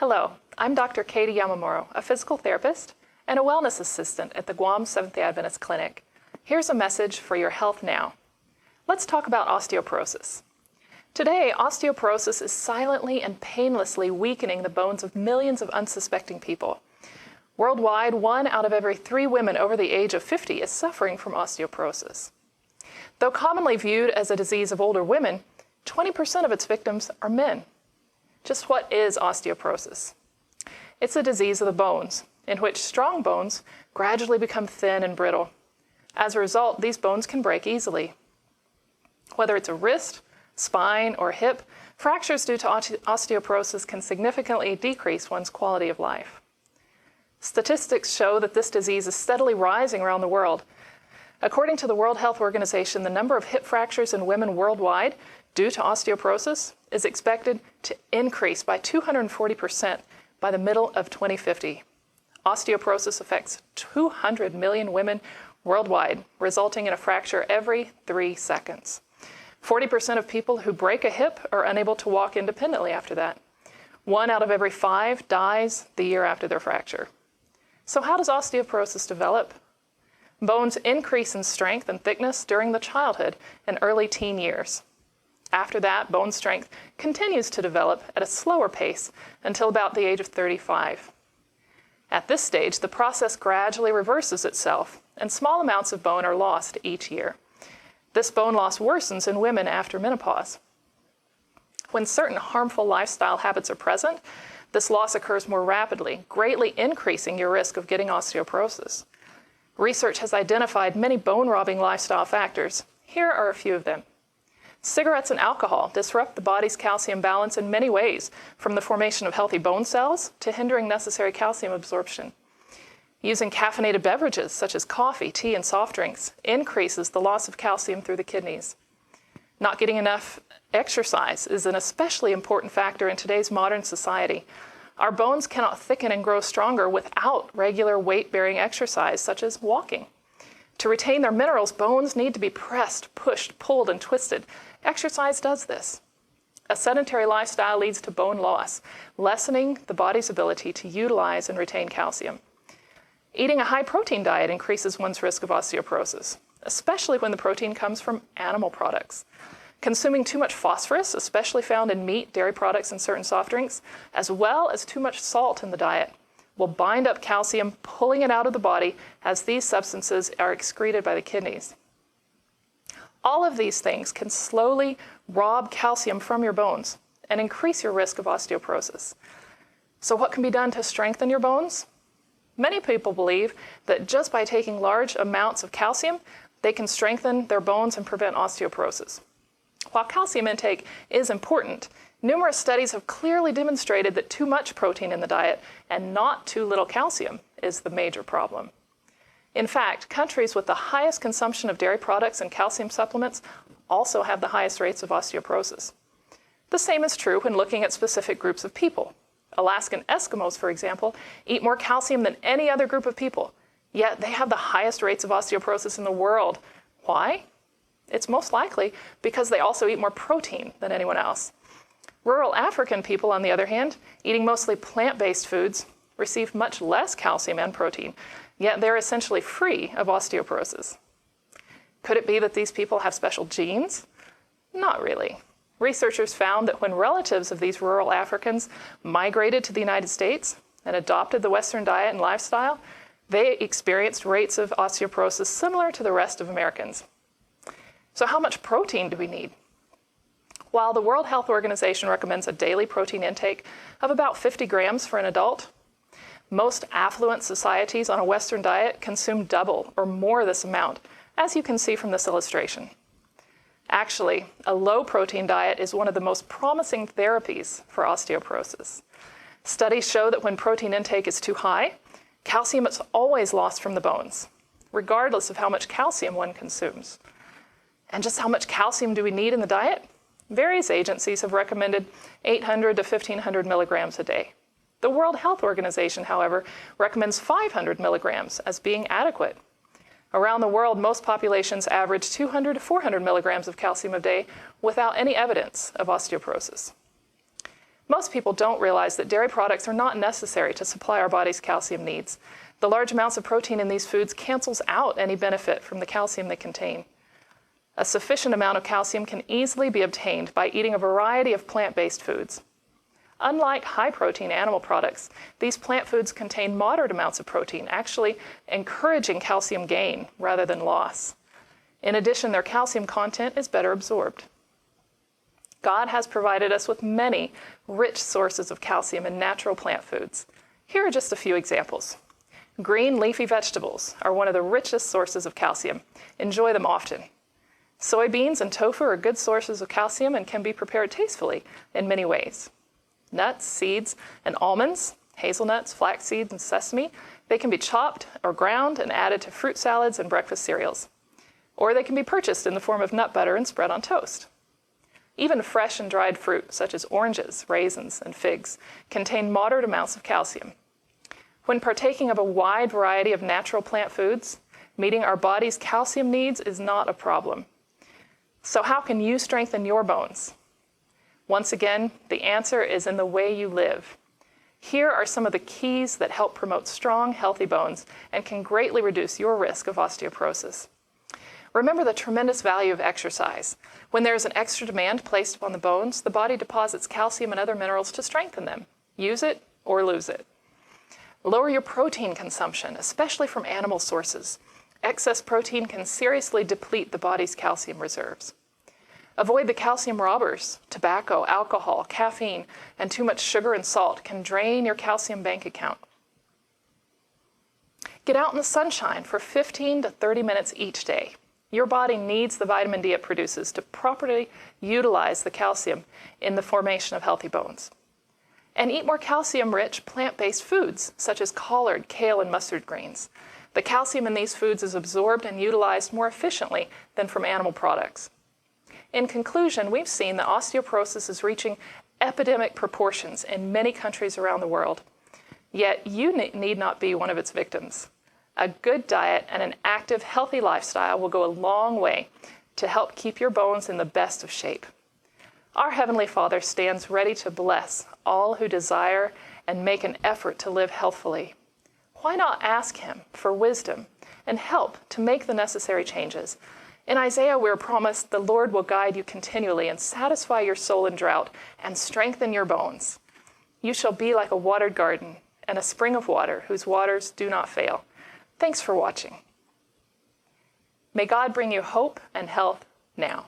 Hello, I'm Dr. Katie Yamamuro, a physical therapist and a wellness assistant at the Guam Seventh-day Adventist Clinic. Here's a message for your health now. Let's talk about osteoporosis. Today, osteoporosis is silently and painlessly weakening the bones of millions of unsuspecting people. Worldwide, 1 out of every 3 women over the age of 50 is suffering from osteoporosis. Though commonly viewed as a disease of older women, 20% of its victims are men. Just what is osteoporosis? It's a disease of the bones, in which strong bones gradually become thin and brittle. As a result, these bones can break easily. Whether it's a wrist, spine, or hip, fractures due to osteoporosis can significantly decrease one's quality of life. Statistics show that this disease is steadily rising around the world. According to the World Health Organization, the number of hip fractures in women worldwide due to osteoporosis is expected to increase by 240% by the middle of 2050. Osteoporosis affects 200 million women worldwide, resulting in a fracture every 3 seconds. 40% of people who break a hip are unable to walk independently after that. 1 out of every 5 dies the year after their fracture. So how does osteoporosis develop? Bones increase in strength and thickness during the childhood and early teen years. After that, bone strength continues to develop at a slower pace until about the age of 35. At this stage, the process gradually reverses itself, and small amounts of bone are lost each year. This bone loss worsens in women after menopause. When certain harmful lifestyle habits are present, this loss occurs more rapidly, greatly increasing your risk of getting osteoporosis. Research has identified many bone-robbing lifestyle factors. Here are a few of them. Cigarettes and alcohol disrupt the body's calcium balance in many ways, from the formation of healthy bone cells to hindering necessary calcium absorption. Using caffeinated beverages such as coffee, tea, and soft drinks increases the loss of calcium through the kidneys. Not getting enough exercise is an especially important factor in today's modern society. Our bones cannot thicken and grow stronger without regular weight-bearing exercise, such as walking. To retain their minerals, bones need to be pressed, pushed, pulled, and twisted. Exercise does this. A sedentary lifestyle leads to bone loss, lessening the body's ability to utilize and retain calcium. Eating a high-protein diet increases one's risk of osteoporosis, especially when the protein comes from animal products. Consuming too much phosphorus, especially found in meat, dairy products, and certain soft drinks, as well as too much salt in the diet, will bind up calcium, pulling it out of the body as these substances are excreted by the kidneys. All of these things can slowly rob calcium from your bones and increase your risk of osteoporosis. So what can be done to strengthen your bones? Many people believe that just by taking large amounts of calcium, they can strengthen their bones and prevent osteoporosis. While calcium intake is important, numerous studies have clearly demonstrated that too much protein in the diet and not too little calcium is the major problem. In fact, countries with the highest consumption of dairy products and calcium supplements also have the highest rates of osteoporosis. The same is true when looking at specific groups of people. Alaskan Eskimos, for example, eat more calcium than any other group of people, yet they have the highest rates of osteoporosis in the world. Why? It's most likely because they also eat more protein than anyone else. Rural African people, on the other hand, eating mostly plant-based foods, receive much less calcium and protein, yet they're essentially free of osteoporosis. Could it be that these people have special genes? Not really. Researchers found that when relatives of these rural Africans migrated to the United States and adopted the Western diet and lifestyle, they experienced rates of osteoporosis similar to the rest of Americans. So how much protein do we need? While the World Health Organization recommends a daily protein intake of about 50 grams for an adult, most affluent societies on a Western diet consume double or more this amount, as you can see from this illustration. Actually, a low-protein diet is one of the most promising therapies for osteoporosis. Studies show that when protein intake is too high, calcium is always lost from the bones, regardless of how much calcium one consumes. And just how much calcium do we need in the diet? Various agencies have recommended 800 to 1,500 milligrams a day. The World Health Organization, however, recommends 500 milligrams as being adequate. Around the world, most populations average 200 to 400 milligrams of calcium a day without any evidence of osteoporosis. Most people don't realize that dairy products are not necessary to supply our body's calcium needs. The large amounts of protein in these foods cancels out any benefit from the calcium they contain. A sufficient amount of calcium can easily be obtained by eating a variety of plant-based foods. Unlike high-protein animal products, these plant foods contain moderate amounts of protein, actually encouraging calcium gain rather than loss. In addition, their calcium content is better absorbed. God has provided us with many rich sources of calcium in natural plant foods. Here are just a few examples. Green leafy vegetables are one of the richest sources of calcium. Enjoy them often. Soybeans and tofu are good sources of calcium and can be prepared tastefully in many ways. Nuts, seeds, and almonds, hazelnuts, flax seeds, and sesame, they can be chopped or ground and added to fruit salads and breakfast cereals. Or they can be purchased in the form of nut butter and spread on toast. Even fresh and dried fruit, such as oranges, raisins, and figs, contain moderate amounts of calcium. When partaking of a wide variety of natural plant foods, meeting our body's calcium needs is not a problem. So how can you strengthen your bones? Once again, the answer is in the way you live. Here are some of the keys that help promote strong, healthy bones and can greatly reduce your risk of osteoporosis. Remember the tremendous value of exercise. When there is an extra demand placed upon the bones, the body deposits calcium and other minerals to strengthen them. Use it or lose it. Lower your protein consumption, especially from animal sources. Excess protein can seriously deplete the body's calcium reserves. Avoid the calcium robbers. Tobacco, alcohol, caffeine, and too much sugar and salt can drain your calcium bank account. Get out in the sunshine for 15 to 30 minutes each day. Your body needs the vitamin D it produces to properly utilize the calcium in the formation of healthy bones. And eat more calcium-rich plant-based foods, such as collard, kale, and mustard greens. The calcium in these foods is absorbed and utilized more efficiently than from animal products. In conclusion, we've seen that osteoporosis is reaching epidemic proportions in many countries around the world. Yet you need not be one of its victims. A good diet and an active, healthy lifestyle will go a long way to help keep your bones in the best of shape. Our Heavenly Father stands ready to bless all who desire and make an effort to live healthfully. Why not ask Him for wisdom and help to make the necessary changes? In Isaiah, we're promised the Lord will guide you continually and satisfy your soul in drought and strengthen your bones. You shall be like a watered garden and a spring of water whose waters do not fail. Thanks for watching. May God bring you hope and health now.